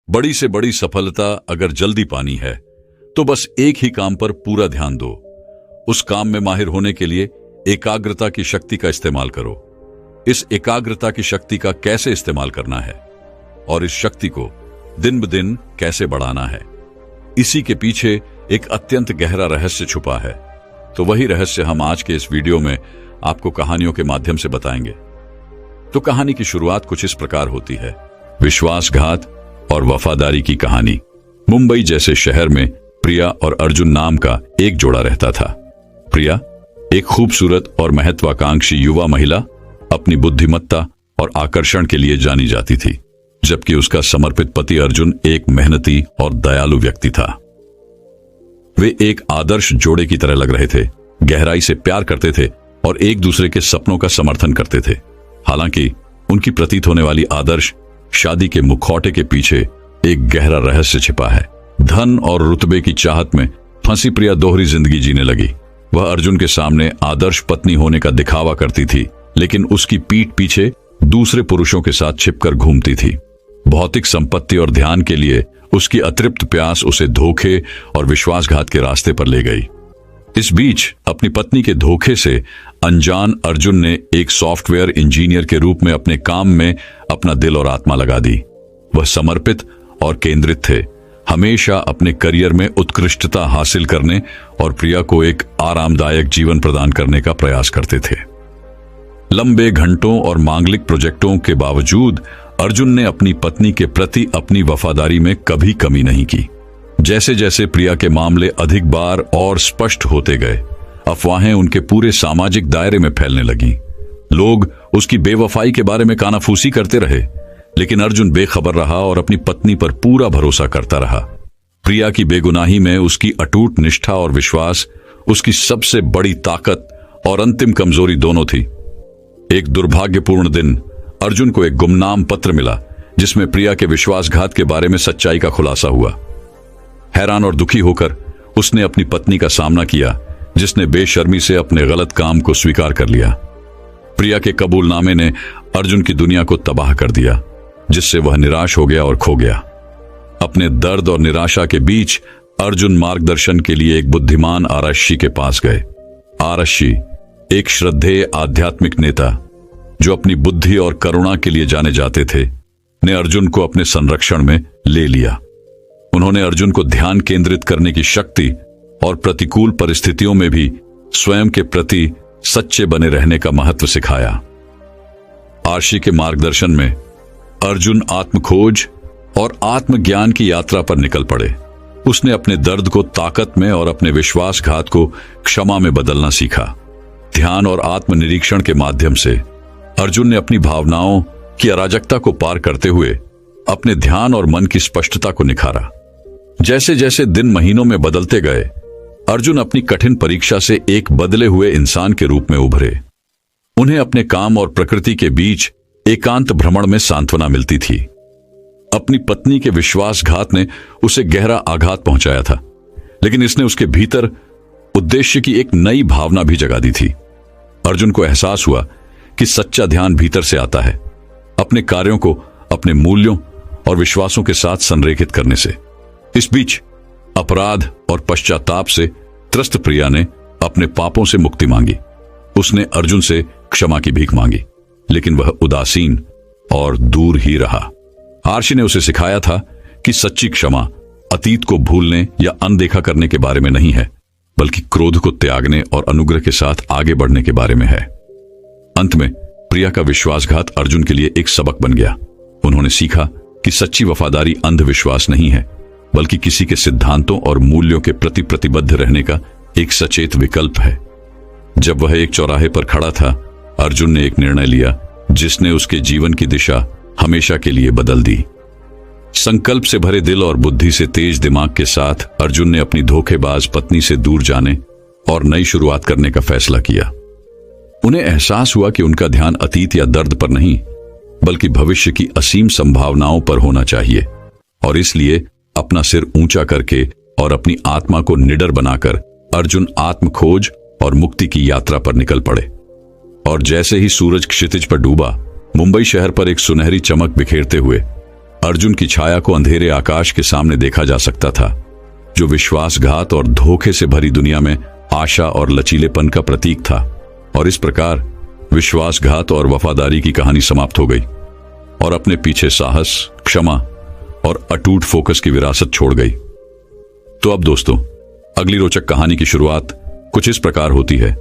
बड़ी से बड़ी सफलता अगर जल्दी पानी है तो बस एक ही काम पर पूरा ध्यान दो। उस काम में माहिर होने के लिए एकाग्रता की शक्ति का इस्तेमाल करो। इस एकाग्रता की शक्ति का कैसे इस्तेमाल करना है और इस शक्ति को दिन ब दिन कैसे बढ़ाना है, इसी के पीछे एक अत्यंत गहरा रहस्य छुपा है। तो वही रहस्य हम आज के इस वीडियो में आपको कहानियों के माध्यम से बताएंगे। तो कहानी की शुरुआत कुछ इस प्रकार होती है। विश्वासघात और वफादारी की कहानी। मुंबई जैसे शहर में प्रिया और अर्जुन नाम का एक जोड़ा रहता था। प्रिया एक खूबसूरत और महत्वाकांक्षी युवा महिला अपनी बुद्धिमत्ता और आकर्षण के लिए जानी जाती थी, जबकि उसका समर्पित पति अर्जुन एक मेहनती और दयालु व्यक्ति था। वे एक आदर्श जोड़े की तरह लग रहे थे, गहराई से प्यार करते थे और एक दूसरे के सपनों का समर्थन करते थे। हालांकि उनकी प्रतीत होने वाली आदर्श शादी के मुखौटे के पीछे एक गहरा रहस्य छिपा है। धन और रुतबे की चाहत में फंसी प्रिया दोहरी जिंदगी जीने लगी। वह अर्जुन के सामने आदर्श पत्नी होने का दिखावा करती थी, लेकिन उसकी पीठ पीछे दूसरे पुरुषों के साथ छिपकर घूमती थी। भौतिक संपत्ति और ध्यान के लिए उसकी अतृप्त प्यास उसे धोखे और विश्वासघात के रास्ते पर ले गई। इस बीच अपनी पत्नी के धोखे से अनजान अर्जुन ने एक सॉफ्टवेयर इंजीनियर के रूप में अपने काम में अपना दिल और आत्मा लगा दी। वह समर्पित और केंद्रित थे, हमेशा अपने करियर में उत्कृष्टता हासिल करने और प्रिया को एक आरामदायक जीवन प्रदान करने का प्रयास करते थे। लंबे घंटों और मांगलिक प्रोजेक्टों के बावजूद अर्जुन ने अपनी पत्नी के प्रति अपनी वफादारी में कभी कमी नहीं की। जैसे जैसे प्रिया के मामले अधिक बार और स्पष्ट होते गए, अफवाहें उनके पूरे सामाजिक दायरे में फैलने लगीं। लोग उसकी बेवफाई के बारे में कानाफूसी करते रहे, लेकिन अर्जुन बेखबर रहा और अपनी पत्नी पर पूरा भरोसा करता रहा। प्रिया की बेगुनाही में उसकी अटूट निष्ठा और विश्वास उसकी सबसे बड़ी ताकत और अंतिम कमजोरी दोनों थी। एक दुर्भाग्यपूर्ण दिन अर्जुन को एक गुमनाम पत्र मिला, जिसमें प्रिया के विश्वासघात के बारे में सच्चाई का खुलासा हुआ। हैरान और दुखी होकर उसने अपनी पत्नी का सामना किया, जिसने बेशर्मी से अपने गलत काम को स्वीकार कर लिया। प्रिया के कबूलनामे ने अर्जुन की दुनिया को तबाह कर दिया, जिससे वह निराश हो गया और खो गया। अपने दर्द और निराशा के बीच अर्जुन मार्गदर्शन के लिए एक बुद्धिमान आरक्षी के पास गए। आरक्षी एक श्रद्धेय आध्यात्मिक नेता जो अपनी बुद्धि और करुणा के लिए जाने जाते थे, ने अर्जुन को अपने संरक्षण में ले लिया। उन्होंने अर्जुन को ध्यान केंद्रित करने की शक्ति और प्रतिकूल परिस्थितियों में भी स्वयं के प्रति सच्चे बने रहने का महत्व सिखाया। आरक्षी के मार्गदर्शन में अर्जुन आत्मखोज और आत्मज्ञान की यात्रा पर निकल पड़े। उसने अपने दर्द को ताकत में और अपने विश्वासघात को क्षमा में बदलना सीखा। ध्यान और आत्मनिरीक्षण के माध्यम से अर्जुन ने अपनी भावनाओं की अराजकता को पार करते हुए अपने ध्यान और मन की स्पष्टता को निखारा। जैसे जैसे दिन महीनों में बदलते गए, अर्जुन अपनी कठिन परीक्षा से एक बदले हुए इंसान के रूप में उभरे। उन्हें अपने काम और प्रकृति के बीच एकांत भ्रमण में सांत्वना मिलती थी। अपनी पत्नी के विश्वासघात ने उसे गहरा आघात पहुंचाया था, लेकिन इसने उसके भीतर उद्देश्य की एक नई भावना भी जगा दी थी। अर्जुन को एहसास हुआ कि सच्चा ध्यान भीतर से आता है, अपने कार्यों को अपने मूल्यों और विश्वासों के साथ संरेखित करने से। इस बीच अपराध और पश्चाताप से त्रस्त प्रिया ने अपने पापों से मुक्ति मांगी। उसने अर्जुन से क्षमा की भीख मांगी, लेकिन वह उदासीन और दूर ही रहा। आरक्षी ने उसे सिखाया था कि सच्ची क्षमा अतीत को भूलने या अनदेखा करने के बारे में नहीं है, बल्कि क्रोध को त्यागने और अनुग्रह के साथ आगे बढ़ने के बारे में है। अंत में प्रिया का विश्वासघात अर्जुन के लिए एक सबक बन गया। उन्होंने सीखा कि सच्ची वफादारी अंधविश्वास नहीं है, बल्कि किसी के सिद्धांतों और मूल्यों के प्रति प्रतिबद्ध रहने का एक सचेत विकल्प है। जब वह एक चौराहे पर खड़ा था, अर्जुन ने एक निर्णय लिया जिसने उसके जीवन की दिशा हमेशा के लिए बदल दी। संकल्प से भरे दिल और बुद्धि से तेज दिमाग के साथ अर्जुन ने अपनी धोखेबाज पत्नी से दूर जाने और नई शुरुआत करने का फैसला किया। उन्हें एहसास हुआ कि उनका ध्यान अतीत या दर्द पर नहीं, बल्कि भविष्य की असीम संभावनाओं पर होना चाहिए, और इसलिए अपना सिर ऊंचा करके और अपनी आत्मा को निडर बनाकर अर्जुन आत्मखोज और मुक्ति की यात्रा पर निकल पड़े। और जैसे ही सूरज क्षितिज पर डूबा, मुंबई शहर पर एक सुनहरी चमक बिखेरते हुए अर्जुन की छाया को अंधेरे आकाश के सामने देखा जा सकता था, जो विश्वासघात और धोखे से भरी दुनिया में आशा और लचीलेपन का प्रतीक था। और इस प्रकार विश्वासघात और वफादारी की कहानी समाप्त हो गई और अपने पीछे साहस, क्षमा और अटूट फोकस की विरासत छोड़ गई। तो अब दोस्तों, अगली रोचक कहानी की शुरुआत कुछ इस प्रकार होती है।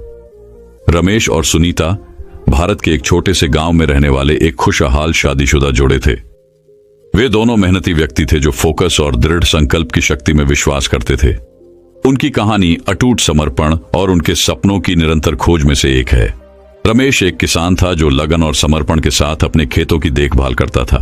रमेश और सुनीता भारत के एक छोटे से गांव में रहने वाले एक खुशहाल शादीशुदा जोड़े थे। वे दोनों मेहनती व्यक्ति थे जो फोकस और दृढ़ संकल्प की शक्ति में विश्वास करते थे। उनकी कहानी अटूट समर्पण और उनके सपनों की निरंतर खोज में से एक है। रमेश एक किसान था जो लगन और समर्पण के साथ अपने खेतों की देखभाल करता था।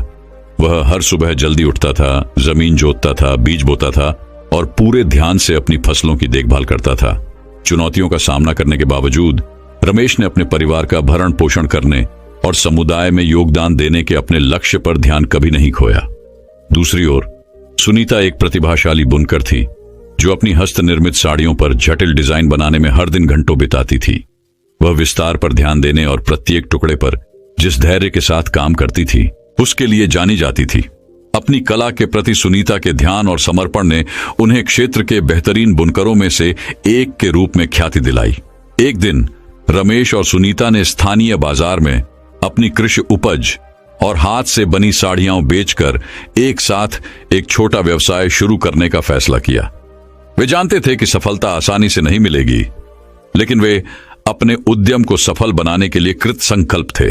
वह हर सुबह जल्दी उठता था, जमीन जोतता था, बीज बोता था और पूरे ध्यान से अपनी फसलों की देखभाल करता था। चुनौतियों का सामना करने के बावजूद रमेश ने अपने परिवार का भरण पोषण करने और समुदाय में योगदान देने के अपने लक्ष्य पर ध्यान कभी नहीं खोया। दूसरी ओर सुनीता एक प्रतिभाशाली बुनकर थी जो अपनी हस्त निर्मित साड़ियों पर जटिल डिजाइन बनाने में हर दिन घंटों बिताती थी। वह विस्तार पर ध्यान देने और प्रत्येक टुकड़े पर जिस धैर्य के साथ काम करती थी, उसके लिए जानी जाती थी। अपनी कला के प्रति सुनीता के ध्यान और समर्पण ने उन्हें क्षेत्र के बेहतरीन बुनकरों में से एक के रूप में ख्याति दिलाई। एक दिन रमेश और सुनीता ने स्थानीय बाजार में अपनी कृषि उपज और हाथ से बनी साड़ियां बेचकर एक साथ एक छोटा व्यवसाय शुरू करने का फैसला किया। वे जानते थे कि सफलता आसानी से नहीं मिलेगी, लेकिन वे अपने उद्यम को सफल बनाने के लिए कृत संकल्प थे।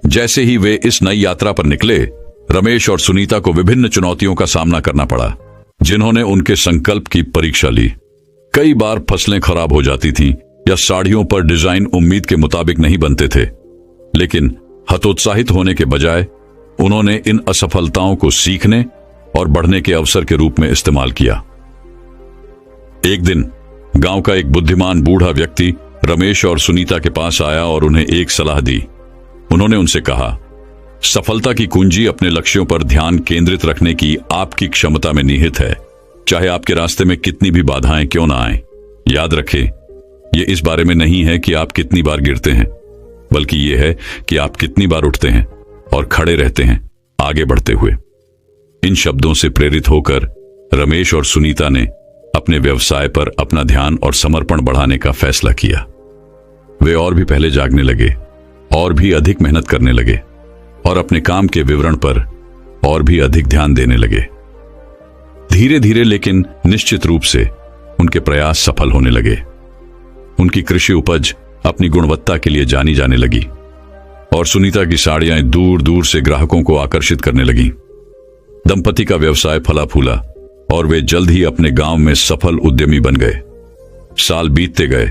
जैसे ही वे इस नई यात्रा पर निकले, रमेश और सुनीता को विभिन्न चुनौतियों का सामना करना पड़ा, जिन्होंने उनके संकल्प की परीक्षा ली। कई बार फसलें खराब हो जाती थीं या साड़ियों पर डिजाइन उम्मीद के मुताबिक नहीं बनते थे, लेकिन हतोत्साहित होने के बजाय उन्होंने इन असफलताओं को सीखने और बढ़ने के अवसर के रूप में इस्तेमाल किया। एक दिन गांव का एक बुद्धिमान बूढ़ा व्यक्ति रमेश और सुनीता के पास आया और उन्हें एक सलाह दी। उन्होंने उनसे कहा, सफलता की कुंजी अपने लक्ष्यों पर ध्यान केंद्रित रखने की आपकी क्षमता में निहित है, चाहे आपके रास्ते में कितनी भी बाधाएं क्यों ना आएं। याद रखें, यह इस बारे में नहीं है कि आप कितनी बार गिरते हैं, बल्कि यह है कि आप कितनी बार उठते हैं और खड़े रहते हैं आगे बढ़ते हुए। इन शब्दों से प्रेरित होकर रमेश और सुनीता ने अपने व्यवसाय पर अपना ध्यान और समर्पण बढ़ाने का फैसला किया। वे और भी पहले जागने लगे और भी अधिक मेहनत करने लगे और अपने काम के विवरण पर और भी अधिक ध्यान देने लगे। धीरे धीरे लेकिन निश्चित रूप से उनके प्रयास सफल होने लगे। उनकी कृषि उपज अपनी गुणवत्ता के लिए जानी जाने लगी और सुनीता की साड़ियां दूर दूर से ग्राहकों को आकर्षित करने लगी। दंपति का व्यवसाय फला फूला और वे जल्द ही अपने गांव में सफल उद्यमी बन गए। साल बीतते गए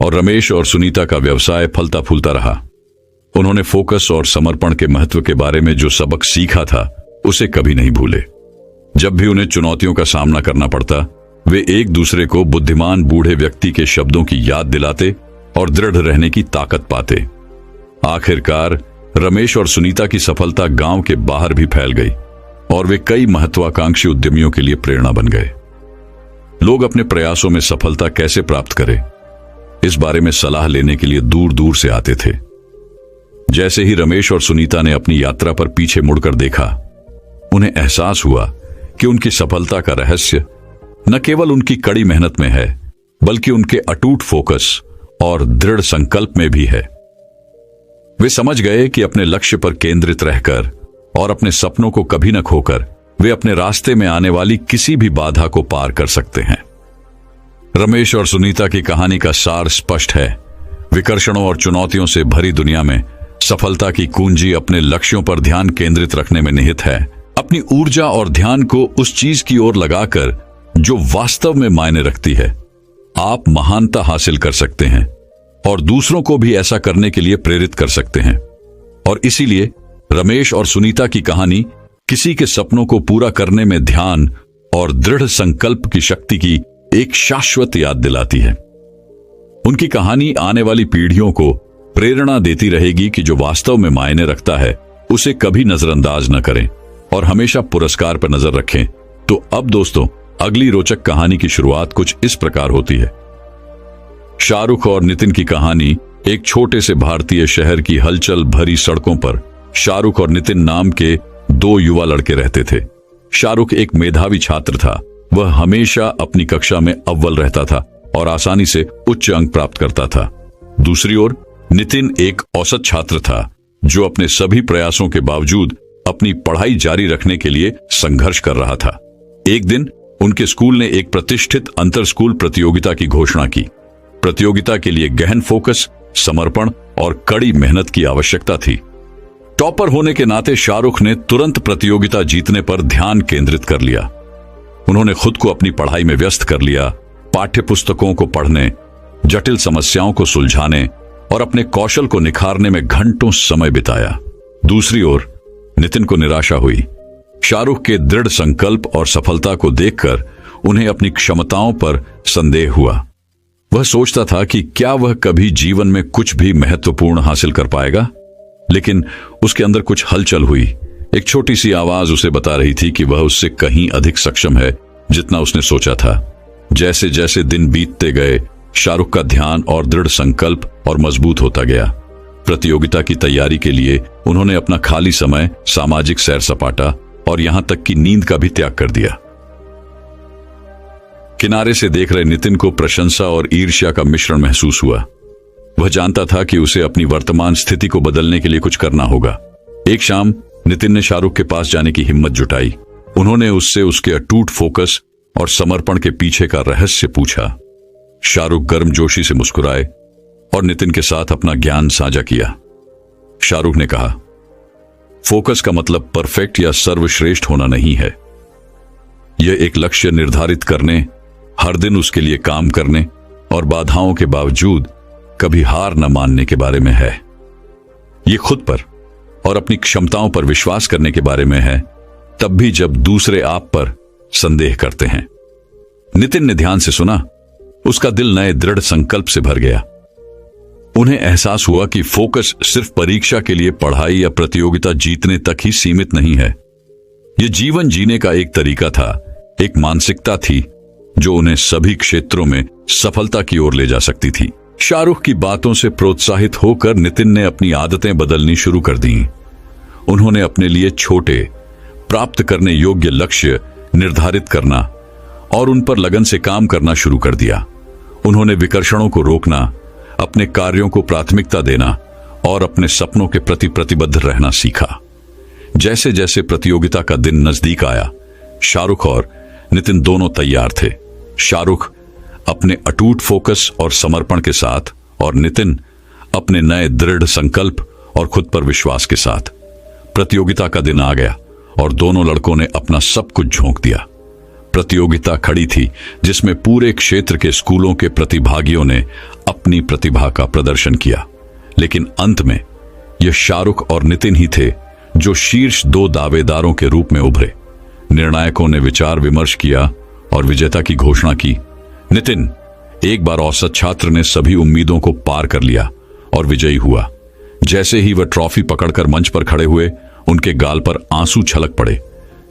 और रमेश और सुनीता का व्यवसाय फलता फूलता रहा। उन्होंने फोकस और समर्पण के महत्व के बारे में जो सबक सीखा था, उसे कभी नहीं भूले। जब भी उन्हें चुनौतियों का सामना करना पड़ता, वे एक दूसरे को बुद्धिमान बूढ़े व्यक्ति के शब्दों की याद दिलाते और दृढ़ रहने की ताकत पाते। आखिरकार रमेश और सुनीता की सफलता गांव के बाहर भी फैल गई और वे कई महत्वाकांक्षी उद्यमियों के लिए प्रेरणा बन गए। लोग अपने प्रयासों में सफलता कैसे प्राप्त करें, इस बारे में सलाह लेने के लिए दूर दूर से आते थे। जैसे ही रमेश और सुनीता ने अपनी यात्रा पर पीछे मुड़कर देखा, उन्हें एहसास हुआ कि उनकी सफलता का रहस्य न केवल उनकी कड़ी मेहनत में है, बल्कि उनके अटूट फोकस और दृढ़ संकल्प में भी है। वे समझ गए कि अपने लक्ष्य पर केंद्रित रहकर और अपने सपनों को कभी न खोकर वे अपने रास्ते में आने वाली किसी भी बाधा को पार कर सकते हैं। रमेश और सुनीता की कहानी का सार स्पष्ट है। विकर्षणों और चुनौतियों से भरी दुनिया में सफलता की कुंजी अपने लक्ष्यों पर ध्यान केंद्रित रखने में निहित है। अपनी ऊर्जा और ध्यान को उस चीज की ओर लगाकर जो वास्तव में मायने रखती है, आप महानता हासिल कर सकते हैं और दूसरों को भी ऐसा करने के लिए प्रेरित कर सकते हैं। और इसीलिए रमेश और सुनीता की कहानी किसी के सपनों को पूरा करने में ध्यान और दृढ़ संकल्प की शक्ति की एक शाश्वत याद दिलाती है। उनकी कहानी आने वाली पीढ़ियों को प्रेरणा देती रहेगी कि जो वास्तव में मायने रखता है उसे कभी नजरअंदाज न करें और हमेशा पुरस्कार पर नजर रखें। तो अब दोस्तों, अगली रोचक कहानी की शुरुआत कुछ इस प्रकार होती है। शाहरुख और नितिन की कहानी एक छोटे से भारतीय शहर की हलचल भरी सड़कों पर शाहरुख और नितिन नाम के 2 युवा लड़के रहते थे। शाहरुख एक मेधावी छात्र था। वह हमेशा अपनी कक्षा में अव्वल रहता था और आसानी से उच्च अंक प्राप्त करता था। दूसरी ओर नितिन एक औसत छात्र था जो अपने सभी प्रयासों के बावजूद अपनी पढ़ाई जारी रखने के लिए संघर्ष कर रहा था। एक दिन उनके स्कूल ने एक प्रतिष्ठित अंतर स्कूल प्रतियोगिता की घोषणा की। प्रतियोगिता के लिए गहन फोकस, समर्पण और कड़ी मेहनत की आवश्यकता थी। टॉपर होने के नाते शाहरुख ने तुरंत प्रतियोगिता जीतने पर ध्यान केंद्रित कर लिया। उन्होंने खुद को अपनी पढ़ाई में व्यस्त कर लिया, पाठ्य पुस्तकों को पढ़ने, जटिल समस्याओं को सुलझाने और अपने कौशल को निखारने में घंटों समय बिताया। दूसरी ओर नितिन को निराशा हुई। शाहरुख के दृढ़ संकल्प और सफलता को देखकर उन्हें अपनी क्षमताओं पर संदेह हुआ। वह सोचता था कि क्या वह कभी जीवन में कुछ भी महत्वपूर्ण हासिल कर पाएगा। लेकिन उसके अंदर कुछ हलचल हुई। एक छोटी सी आवाज उसे बता रही थी कि वह उससे कहीं अधिक सक्षम है जितना उसने सोचा था। जैसे जैसे दिन बीतते गए, शाहरुख का ध्यान और दृढ़ संकल्प और मजबूत होता गया। प्रतियोगिता की तैयारी के लिए उन्होंने अपना खाली समय, सामाजिक सैर सपाटा और यहां तक कि नींद का भी त्याग कर दिया। किनारे से देख रहे नितिन को प्रशंसा और ईर्ष्या का मिश्रण महसूस हुआ। वह जानता था कि उसे अपनी वर्तमान स्थिति को बदलने के लिए कुछ करना होगा। एक शाम नितिन ने शाहरुख के पास जाने की हिम्मत जुटाई। उन्होंने उससे उसके अटूट फोकस और समर्पण के पीछे का रहस्य पूछा। शाहरुख गर्मजोशी से मुस्कुराए और नितिन के साथ अपना ज्ञान साझा किया। शाहरुख ने कहा, फोकस का मतलब परफेक्ट या सर्वश्रेष्ठ होना नहीं है। यह एक लक्ष्य निर्धारित करने, हर दिन उसके लिए काम करने और बाधाओं के बावजूद कभी हार न मानने के बारे में है। यह खुद पर और अपनी क्षमताओं पर विश्वास करने के बारे में है, तब भी जब दूसरे आप पर संदेह करते हैं। नितिन ने ध्यान से सुना। उसका दिल नए दृढ़ संकल्प से भर गया। उन्हें एहसास हुआ कि फोकस सिर्फ परीक्षा के लिए पढ़ाई या प्रतियोगिता जीतने तक ही सीमित नहीं है। यह जीवन जीने का एक तरीका था, एक मानसिकता थी जो उन्हें सभी क्षेत्रों में सफलता की ओर ले जा सकती थी। शाहरुख की बातों से प्रोत्साहित होकर नितिन ने अपनी आदतें बदलनी शुरू कर दी। उन्होंने अपने लिए छोटे, प्राप्त करने योग्य लक्ष्य निर्धारित करना और उन पर लगन से काम करना शुरू कर दिया। उन्होंने विकर्षणों को रोकना, अपने कार्यों को प्राथमिकता देना और अपने सपनों के प्रति प्रतिबद्ध रहना सीखा। जैसे जैसे प्रतियोगिता का दिन नजदीक आया, शाहरुख और नितिन दोनों तैयार थे। शाहरुख अपने अटूट फोकस और समर्पण के साथ और नितिन अपने नए दृढ़ संकल्प और खुद पर विश्वास के साथ। प्रतियोगिता का दिन आ गया और दोनों लड़कों ने अपना सब कुछ झोंक दिया। प्रतियोगिता खड़ी थी जिसमें पूरे क्षेत्र के स्कूलों के प्रतिभागियों ने अपनी प्रतिभा का प्रदर्शन किया। लेकिन अंत में यह शाहरुख और नितिन ही थे जो शीर्ष 2 दावेदारों के रूप में उभरे। निर्णायकों ने विचार विमर्श किया और विजेता की घोषणा की। नितिन, एक बार औसत छात्र ने सभी उम्मीदों को पार कर लिया और विजयी हुआ। जैसे ही वह ट्रॉफी पकड़कर मंच पर खड़े हुए, उनके गाल पर आंसू छलक पड़े।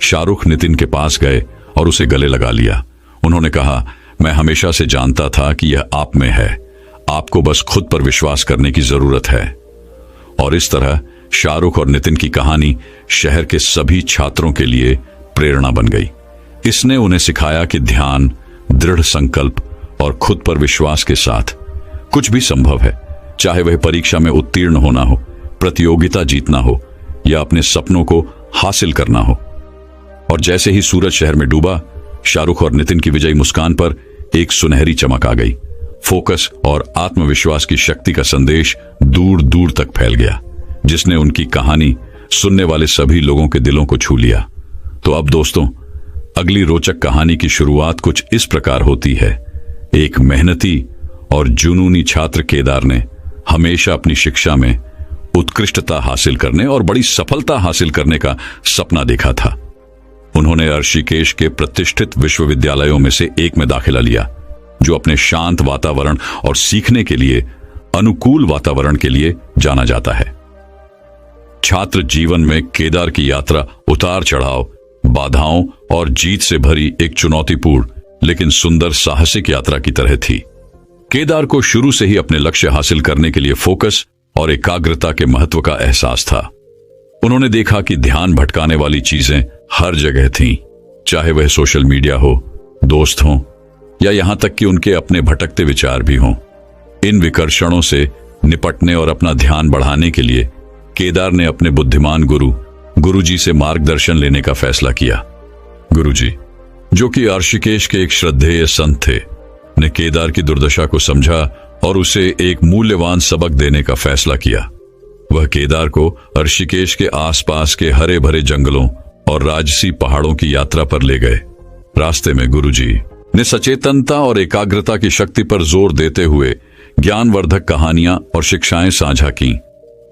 शाहरुख नितिन के पास गए और उसे गले लगा लिया। उन्होंने कहा, मैं हमेशा से जानता था कि यह आप में है, आपको बस खुद पर विश्वास करने की जरूरत है। और इस तरह शाहरुख और नितिन की कहानी शहर के सभी छात्रों के लिए प्रेरणा बन गई। इसने उन्हें सिखाया कि ध्यान, दृढ़ संकल्प और खुद पर विश्वास के साथ कुछ भी संभव है, चाहे वह परीक्षा में उत्तीर्ण होना हो, प्रतियोगिता जीतना हो या अपने सपनों को हासिल करना हो। और जैसे ही सूरज शहर में डूबा, शाहरुख और नितिन की विजयी मुस्कान पर एक सुनहरी चमक आ गई। फोकस और आत्मविश्वास की शक्ति का संदेश दूर दूर तक फैल गया, जिसने उनकी कहानी सुनने वाले सभी लोगों के दिलों को छू लिया। तो अब दोस्तों, अगली रोचक कहानी की शुरुआत कुछ इस प्रकार होती है। एक मेहनती और जुनूनी छात्र केदार ने हमेशा अपनी शिक्षा में उत्कृष्टता हासिल करने और बड़ी सफलता हासिल करने का सपना देखा था। उन्होंने ऋषिकेश के प्रतिष्ठित विश्वविद्यालयों में से एक में दाखिला लिया, जो अपने शांत वातावरण और सीखने के लिए अनुकूल वातावरण के लिए जाना जाता है। छात्र जीवन में केदार की यात्रा उतार चढ़ाव, बाधाओं और जीत से भरी एक चुनौतीपूर्ण लेकिन सुंदर साहसिक यात्रा की तरह थी। केदार को शुरू से ही अपने लक्ष्य हासिल करने के लिए फोकस और एकाग्रता के महत्व का एहसास था। उन्होंने देखा कि ध्यान भटकाने वाली चीजें हर जगह थीं, चाहे वह सोशल मीडिया हो, दोस्त हों, या यहां तक कि उनके अपने भटकते विचार भी हों। इन विकर्षणों से निपटने और अपना ध्यान बढ़ाने के लिए केदार ने अपने बुद्धिमान गुरुजी से मार्गदर्शन लेने का फैसला किया। गुरुजी, जो कि ऋषिकेश के एक श्रद्धेय संत थे, ने केदार की दुर्दशा को समझा और उसे एक मूल्यवान सबक देने का फैसला किया। वह केदार को ऋषिकेश के आसपास के हरे भरे जंगलों और राजसी पहाड़ों की यात्रा पर ले गए। रास्ते में गुरुजी ने सचेतनता और एकाग्रता की शक्ति पर जोर देते हुए ज्ञानवर्धक कहानियां और शिक्षाएं साझा की।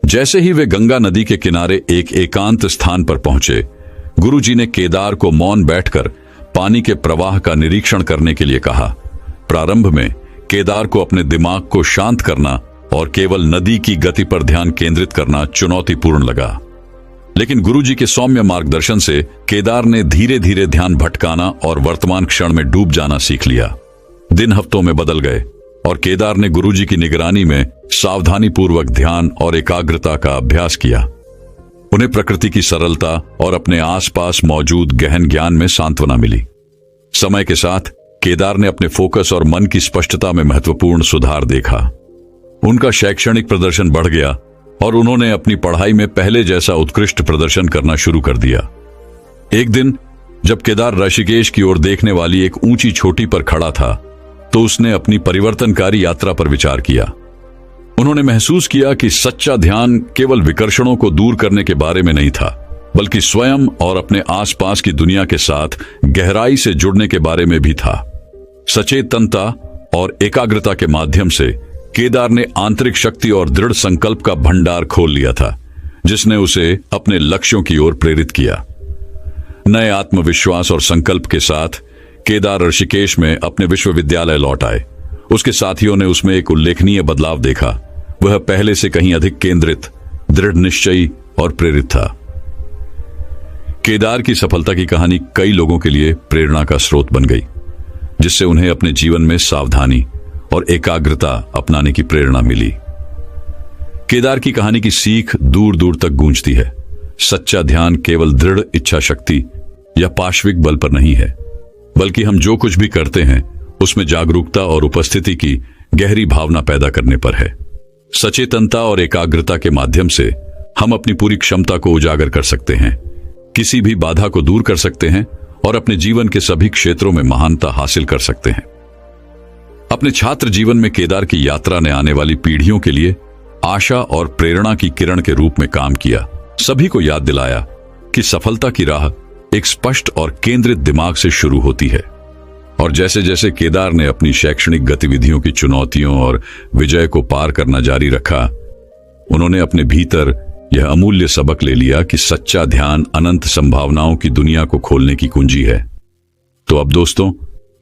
जैसे ही वे गंगा नदी के किनारे एक एकांत स्थान पर पहुंचे, गुरुजी ने केदार को मौन बैठकर पानी के प्रवाह का निरीक्षण करने के लिए कहा। प्रारंभ में केदार को अपने दिमाग को शांत करना और केवल नदी की गति पर ध्यान केंद्रित करना चुनौतीपूर्ण लगा, लेकिन गुरुजी के सौम्य मार्गदर्शन से केदार ने धीरे धीरे ध्यान भटकाना और वर्तमान क्षण में डूब जाना सीख लिया। दिन हफ्तों में बदल गए और केदार ने गुरुजी की निगरानी में सावधानीपूर्वक ध्यान और एकाग्रता का अभ्यास किया। उन्हें प्रकृति की सरलता और अपने आसपास मौजूद गहन ज्ञान में सांत्वना मिली। समय के साथ केदार ने अपने फोकस और मन की स्पष्टता में महत्वपूर्ण सुधार देखा। उनका शैक्षणिक प्रदर्शन बढ़ गया और उन्होंने अपनी पढ़ाई में पहले जैसा उत्कृष्ट प्रदर्शन करना शुरू कर दिया। एक दिन जब केदार ऋषिकेश की ओर देखने वाली एक ऊंची चोटी पर खड़ा था, तो उसने अपनी परिवर्तनकारी यात्रा पर विचार किया। उन्होंने महसूस किया कि सच्चा ध्यान केवल विकर्षणों को दूर करने के बारे में नहीं था, बल्कि स्वयं और अपने आसपास की दुनिया के साथ गहराई से जुड़ने के बारे में भी था। सचेतनता और एकाग्रता के माध्यम से केदार ने आंतरिक शक्ति और दृढ़ संकल्प का भंडार खोल लिया था, जिसने उसे अपने लक्ष्यों की ओर प्रेरित किया। नए आत्मविश्वास और संकल्प के साथ केदार ऋषिकेश में अपने विश्वविद्यालय लौट आए। उसके साथियों ने उसमें एक उल्लेखनीय बदलाव देखा। वह पहले से कहीं अधिक केंद्रित, दृढ़ निश्चयी और प्रेरित था। केदार की सफलता की कहानी कई लोगों के लिए प्रेरणा का स्रोत बन गई, जिससे उन्हें अपने जीवन में सावधानी और एकाग्रता अपनाने की प्रेरणा मिली। केदार की कहानी की सीख दूर दूर तक गूंजती है। सच्चा ध्यान केवल दृढ़ इच्छा शक्ति या पाश्विक बल पर नहीं है, बल्कि हम जो कुछ भी करते हैं उसमें जागरूकता और उपस्थिति की गहरी भावना पैदा करने पर है। सचेतनता और एकाग्रता के माध्यम से हम अपनी पूरी क्षमता को उजागर कर सकते हैं, किसी भी बाधा को दूर कर सकते हैं और अपने जीवन के सभी क्षेत्रों में महानता हासिल कर सकते हैं। अपने छात्र जीवन में केदार की यात्रा ने आने वाली पीढ़ियों के लिए आशा और प्रेरणा की किरण के रूप में काम किया। सभी को याद दिलाया कि सफलता की राह एक स्पष्ट और केंद्रित दिमाग से शुरू होती है। और जैसे जैसे केदार ने अपनी शैक्षणिक गतिविधियों की चुनौतियों और विजय को पार करना जारी रखा, उन्होंने अपने भीतर यह अमूल्य सबक ले लिया कि सच्चा ध्यान अनंत संभावनाओं की दुनिया को खोलने की कुंजी है। तो अब दोस्तों,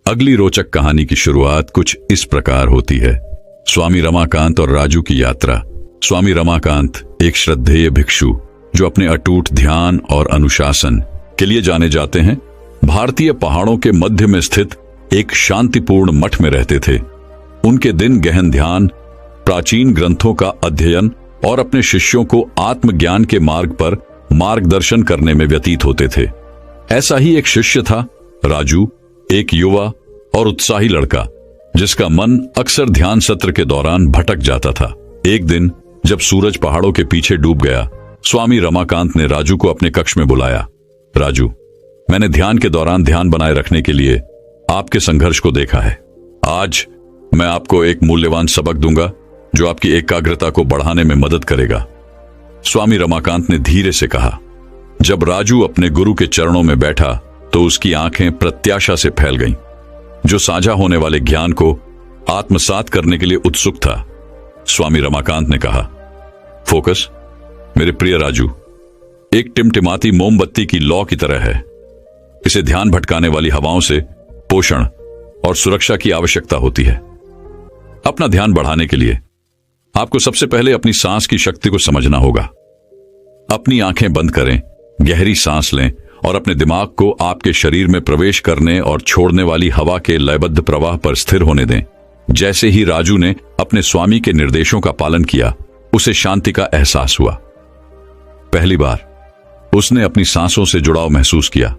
अगली रोचक कहानी की शुरुआत कुछ इस प्रकार होती है। स्वामी रमाकांत और राजू की यात्रा। स्वामी रमाकांत एक श्रद्धेय भिक्षु जो अपने अटूट ध्यान और अनुशासन के लिए जाने जाते हैं, भारतीय पहाड़ों के मध्य में स्थित एक शांतिपूर्ण मठ में रहते थे। उनके दिन गहन ध्यान, प्राचीन ग्रंथों का अध्ययन और अपने शिष्यों को आत्मज्ञान के मार्ग पर मार्गदर्शन करने में व्यतीत होते थे। ऐसा ही एक शिष्य था राजू, एक युवा और उत्साही लड़का जिसका मन अक्सर ध्यान सत्र के दौरान भटक जाता था। एक दिन जब सूरज पहाड़ों के पीछे डूब गया, स्वामी रमाकांत ने राजू को अपने कक्ष में बुलाया। राजू, मैंने ध्यान के दौरान ध्यान बनाए रखने के लिए आपके संघर्ष को देखा है। आज मैं आपको एक मूल्यवान सबक दूंगा जो आपकी एकाग्रता को बढ़ाने में मदद करेगा। स्वामी रमाकांत ने धीरे से कहा। जब राजू अपने गुरु के चरणों में बैठा तो उसकी आंखें प्रत्याशा से फैल गईं, जो साझा होने वाले ज्ञान को आत्मसात करने के लिए उत्सुक था। स्वामी रमाकांत ने कहा, फोकस मेरे प्रिय राजू एक टिमटिमाती मोमबत्ती की लौ की तरह है। इसे ध्यान भटकाने वाली हवाओं से पोषण और सुरक्षा की आवश्यकता होती है। अपना ध्यान बढ़ाने के लिए आपको सबसे पहले अपनी सांस की शक्ति को समझना होगा। अपनी आंखें बंद करें, गहरी सांस लें और अपने दिमाग को आपके शरीर में प्रवेश करने और छोड़ने वाली हवा के लयबद्ध प्रवाह पर स्थिर होने दें। जैसे ही राजू ने अपने स्वामी के निर्देशों का पालन किया, उसे शांति का एहसास हुआ। पहली बार उसने अपनी सांसों से जुड़ाव महसूस किया,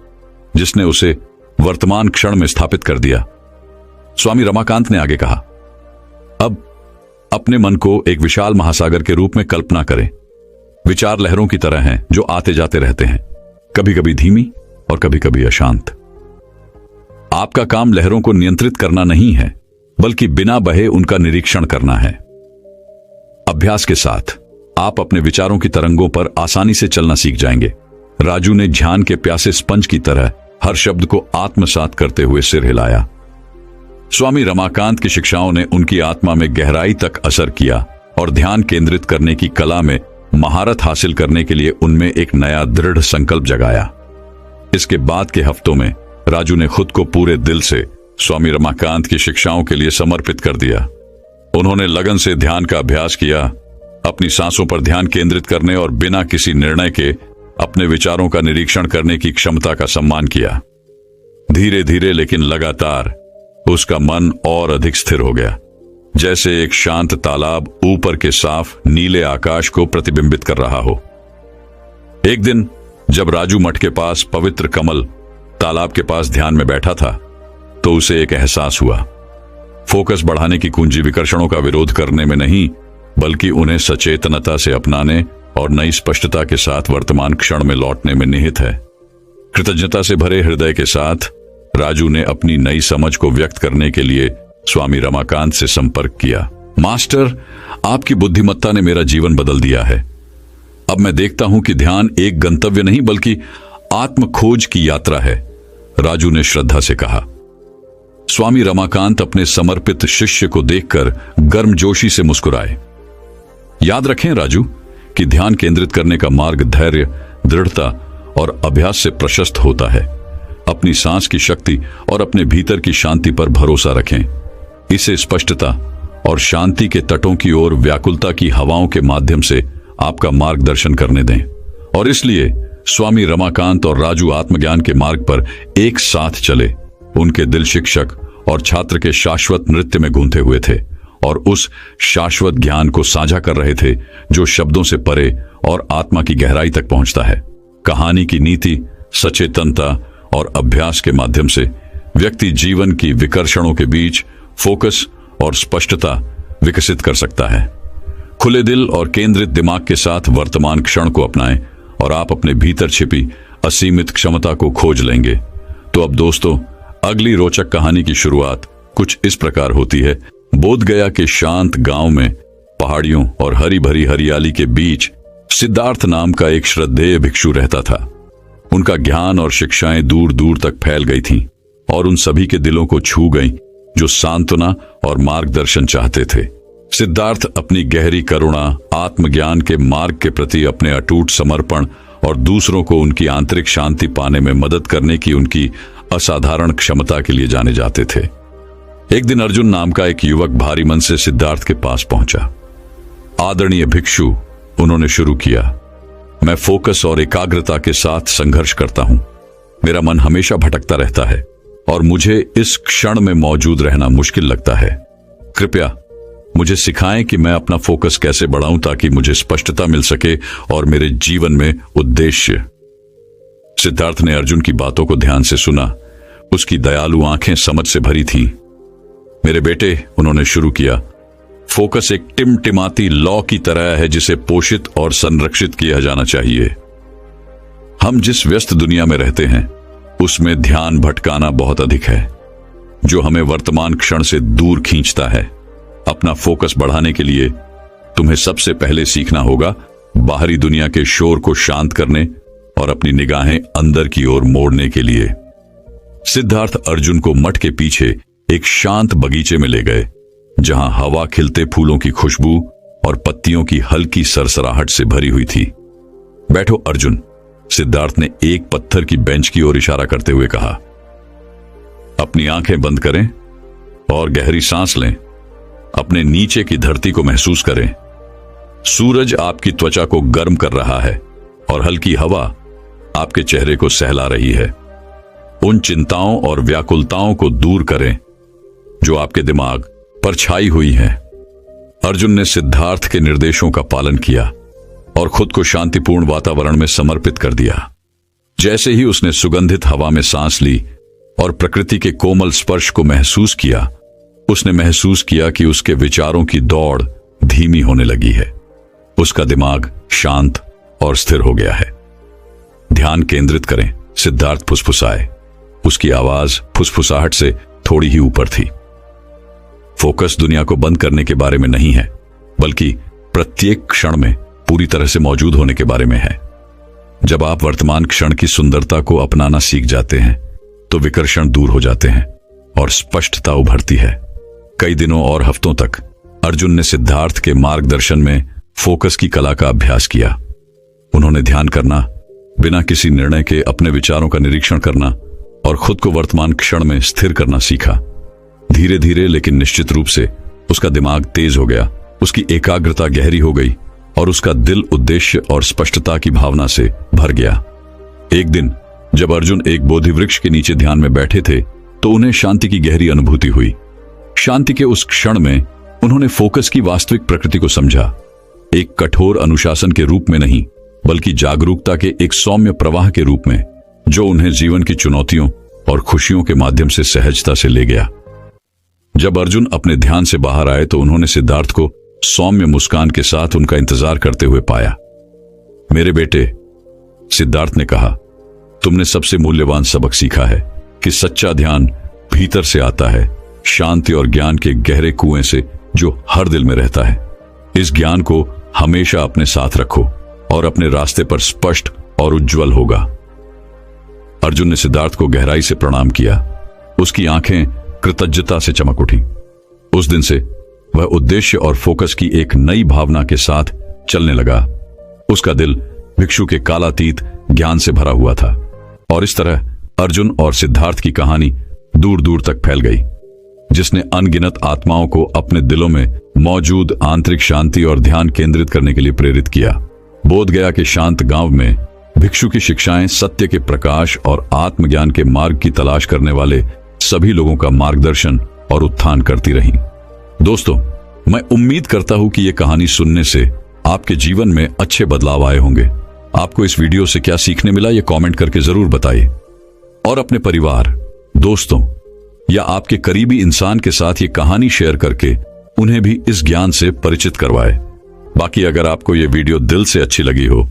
जिसने उसे वर्तमान क्षण में स्थापित कर दिया। स्वामी रमाकांत ने आगे कहा, अब अपने मन को एक विशाल महासागर के रूप में कल्पना करें। विचार लहरों की तरह हैं जो आते जाते रहते हैं, कभी कभी धीमी और कभी कभी अशांत। आपका काम लहरों को नियंत्रित करना नहीं है, बल्कि बिना बहे उनका निरीक्षण करना है। अभ्यास के साथ आप अपने विचारों की तरंगों पर आसानी से चलना सीख जाएंगे। राजू ने ध्यान के प्यासे स्पंज की तरह हर शब्द को आत्मसात करते हुए सिर हिलाया। स्वामी रमाकांत की शिक्षाओं ने उनकी आत्मा में गहराई तक असर किया और ध्यान केंद्रित करने की कला में महारत हासिल करने के लिए उनमें एक नया दृढ़ संकल्प जगाया। इसके बाद के हफ्तों में राजू ने खुद को पूरे दिल से स्वामी रमाकांत की शिक्षाओं के लिए समर्पित कर दिया। उन्होंने लगन से ध्यान का अभ्यास किया, अपनी सांसों पर ध्यान केंद्रित करने और बिना किसी निर्णय के अपने विचारों का निरीक्षण करने की क्षमता का सम्मान किया। धीरे धीरे लेकिन लगातार उसका मन और अधिक स्थिर हो गया, जैसे एक शांत तालाब ऊपर के साफ नीले आकाश को प्रतिबिंबित कर रहा हो। एक दिन जब राजू मठ के पास पवित्र कमल तालाब के पास ध्यान में बैठा था, तो उसे एक एहसास हुआ। फोकस बढ़ाने की कुंजी विकर्षणों का विरोध करने में नहीं, बल्कि उन्हें सचेतनता से अपनाने और नई स्पष्टता के साथ वर्तमान क्षण में लौटने में निहित है। कृतज्ञता से भरे हृदय के साथ राजू ने अपनी नई समझ को व्यक्त करने के लिए स्वामी रमाकांत से संपर्क किया। मास्टर, आपकी बुद्धिमत्ता ने मेरा जीवन बदल दिया है। अब मैं देखता हूं कि ध्यान एक गंतव्य नहीं बल्कि आत्म खोज की यात्रा है, राजू ने श्रद्धा से कहा। स्वामी रमाकांत अपने समर्पित शिष्य को देखकर गर्मजोशी से मुस्कुराए। याद रखें राजू कि ध्यान केंद्रित करने का मार्ग धैर्य, दृढ़ता और अभ्यास से प्रशस्त होता है। अपनी सांस की शक्ति और अपने भीतर की शांति पर भरोसा रखें। इसे स्पष्टता और शांति के तटों की ओर व्याकुलता की हवाओं के माध्यम से आपका मार्गदर्शन करने दें। और इसलिए स्वामी रमाकांत और राजू आत्मज्ञान के मार्ग पर एक साथ चले। उनके दिल शिक्षक और छात्र के शाश्वत नृत्य में गूंथे हुए थे और उस शाश्वत ज्ञान को साझा कर रहे थे जो शब्दों से परे और आत्मा की गहराई तक पहुंचता है। कहानी की नीति, सचेतनता और अभ्यास के माध्यम से व्यक्ति जीवन की विकर्षणों के बीच फोकस और स्पष्टता विकसित कर सकता है। खुले दिल और केंद्रित दिमाग के साथ वर्तमान क्षण को अपनाएं और आप अपने भीतर छिपी असीमित क्षमता को खोज लेंगे। तो अब दोस्तों, अगली रोचक कहानी की शुरुआत कुछ इस प्रकार होती है। बोध गया के शांत गांव में पहाड़ियों और हरी भरी हरियाली के बीच सिद्धार्थ नाम का एक श्रद्धेय भिक्षु रहता था। उनका ज्ञान और शिक्षाएं दूर दूर तक फैल गई थीं और उन सभी के दिलों को छू गईं जो सांत्वना और मार्गदर्शन चाहते थे। सिद्धार्थ अपनी गहरी करुणा, आत्मज्ञान के मार्ग के प्रति अपने अटूट समर्पण और दूसरों को उनकी आंतरिक शांति पाने में मदद करने की उनकी असाधारण क्षमता के लिए जाने जाते थे। एक दिन अर्जुन नाम का एक युवक भारी मन से सिद्धार्थ के पास पहुंचा। आदरणीय भिक्षु, उन्होंने शुरू किया, मैं फोकस और एकाग्रता के साथ संघर्ष करता हूं। मेरा मन हमेशा भटकता रहता है और मुझे इस क्षण में मौजूद रहना मुश्किल लगता है। कृपया मुझे सिखाएं कि मैं अपना फोकस कैसे बढ़ाऊं ताकि मुझे स्पष्टता मिल सके और मेरे जीवन में उद्देश्य। सिद्धार्थ ने अर्जुन की बातों को ध्यान से सुना। उसकी दयालु आंखें समझ से भरी थीं। मेरे बेटे, उन्होंने शुरू किया, फोकस एक टिमटिमाती लौ की तरह है जिसे पोषित और संरक्षित किया जाना चाहिए। हम जिस व्यस्त दुनिया में रहते हैं उसमें ध्यान भटकाना बहुत अधिक है, जो हमें वर्तमान क्षण से दूर खींचता है। अपना फोकस बढ़ाने के लिए तुम्हें सबसे पहले सीखना होगा बाहरी दुनिया के शोर को शांत करने और अपनी निगाहें अंदर की ओर मोड़ने के लिए। सिद्धार्थ अर्जुन को मठ के पीछे एक शांत बगीचे में ले गए, जहां हवा खिलते फूलों की खुशबू और पत्तियों की हल्की सरसराहट से भरी हुई थी। बैठो अर्जुन, सिद्धार्थ ने एक पत्थर की बेंच की ओर इशारा करते हुए कहा। अपनी आंखें बंद करें और गहरी सांस लें। अपने नीचे की धरती को महसूस करें। सूरज आपकी त्वचा को गर्म कर रहा है और हल्की हवा आपके चेहरे को सहला रही है। उन चिंताओं और व्याकुलताओं को दूर करें जो आपके दिमाग पर छाई हुई है। अर्जुन ने सिद्धार्थ के निर्देशों का पालन किया। और खुद को शांतिपूर्ण वातावरण में समर्पित कर दिया। जैसे ही उसने सुगंधित हवा में सांस ली और प्रकृति के कोमल स्पर्श को महसूस किया, उसने महसूस किया कि उसके विचारों की दौड़ धीमी होने लगी है। उसका दिमाग शांत और स्थिर हो गया है। ध्यान केंद्रित करें, सिद्धार्थ फुसफुसाए। उसकी आवाज फुसफुसाहट से थोड़ी ही ऊपर थी। फोकस दुनिया को बंद करने के बारे में नहीं है, बल्कि प्रत्येक क्षण में पूरी तरह से मौजूद होने के बारे में है। जब आप वर्तमान क्षण की सुंदरता को अपनाना सीख जाते हैं, तो विकर्षण दूर हो जाते हैं और स्पष्टता उभरती है। कई दिनों और हफ्तों तक अर्जुन ने सिद्धार्थ के मार्गदर्शन में फोकस की कला का अभ्यास किया। उन्होंने ध्यान करना, बिना किसी निर्णय के अपने विचारों का निरीक्षण करना और खुद को वर्तमान क्षण में स्थिर करना सीखा। धीरे धीरे लेकिन निश्चित रूप से उसका दिमाग तेज हो गया, उसकी एकाग्रता गहरी हो गई और उसका दिल उद्देश्य और स्पष्टता की भावना से भर गया। एक दिन जब अर्जुन एक बोधि वृक्ष के नीचे ध्यान में बैठे थे, तो उन्हें शांति की गहरी अनुभूति हुई। शांति के उस क्षण में उन्होंने फोकस की वास्तविक प्रकृति को समझा। एक कठोर अनुशासन के रूप में नहीं, बल्कि जागरूकता के एक सौम्य प्रवाह के रूप में, जो उन्हें जीवन की चुनौतियों और खुशियों के माध्यम से सहजता से ले गया। जब अर्जुन अपने ध्यान से बाहर आए, तो उन्होंने सिद्धार्थ को सौम्य मुस्कान के साथ उनका इंतजार करते हुए पाया। मेरे बेटे, सिद्धार्थ ने कहा, तुमने सबसे मूल्यवान सबक सीखा है कि सच्चा ध्यान भीतर से आता है, शांति और ज्ञान के गहरे कुएं से जो हर दिल में रहता है। इस ज्ञान को हमेशा अपने साथ रखो और अपने रास्ते पर स्पष्ट और उज्जवल होगा। अर्जुन ने सिद्धार्थ को गहराई से प्रणाम किया। उसकी आंखें कृतज्ञता से चमक उठी। उस दिन से वह उद्देश्य और फोकस की एक नई भावना के साथ चलने लगा। उसका दिल भिक्षु के कालातीत ज्ञान से भरा हुआ था और इस तरह अर्जुन और सिद्धार्थ की कहानी दूर दूर तक फैल गई, जिसने अनगिनत आत्माओं को अपने दिलों में मौजूद आंतरिक शांति और ध्यान केंद्रित करने के लिए प्रेरित किया। बोधगया के शांत गांव में भिक्षु की शिक्षाएं सत्य के प्रकाश और आत्मज्ञान के मार्ग की तलाश करने वाले सभी लोगों का मार्गदर्शन और उत्थान करती रहीं। दोस्तों, मैं उम्मीद करता हूं कि यह कहानी सुनने से आपके जीवन में अच्छे बदलाव आए होंगे। आपको इस वीडियो से क्या सीखने मिला, यह कमेंट करके जरूर बताइए और अपने परिवार, दोस्तों या आपके करीबी इंसान के साथ ये कहानी शेयर करके उन्हें भी इस ज्ञान से परिचित करवाए। बाकी अगर आपको ये वीडियो दिल से अच्छी लगी हो,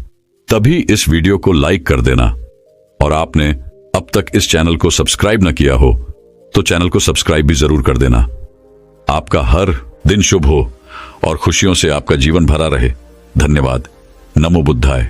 तभी इस वीडियो को लाइक कर देना और आपने अब तक इस चैनल को सब्सक्राइब न किया हो तो चैनल को सब्सक्राइब भी जरूर कर देना। आपका हर दिन शुभ हो और खुशियों से आपका जीवन भरा रहे। धन्यवाद। नमो बुद्धाय।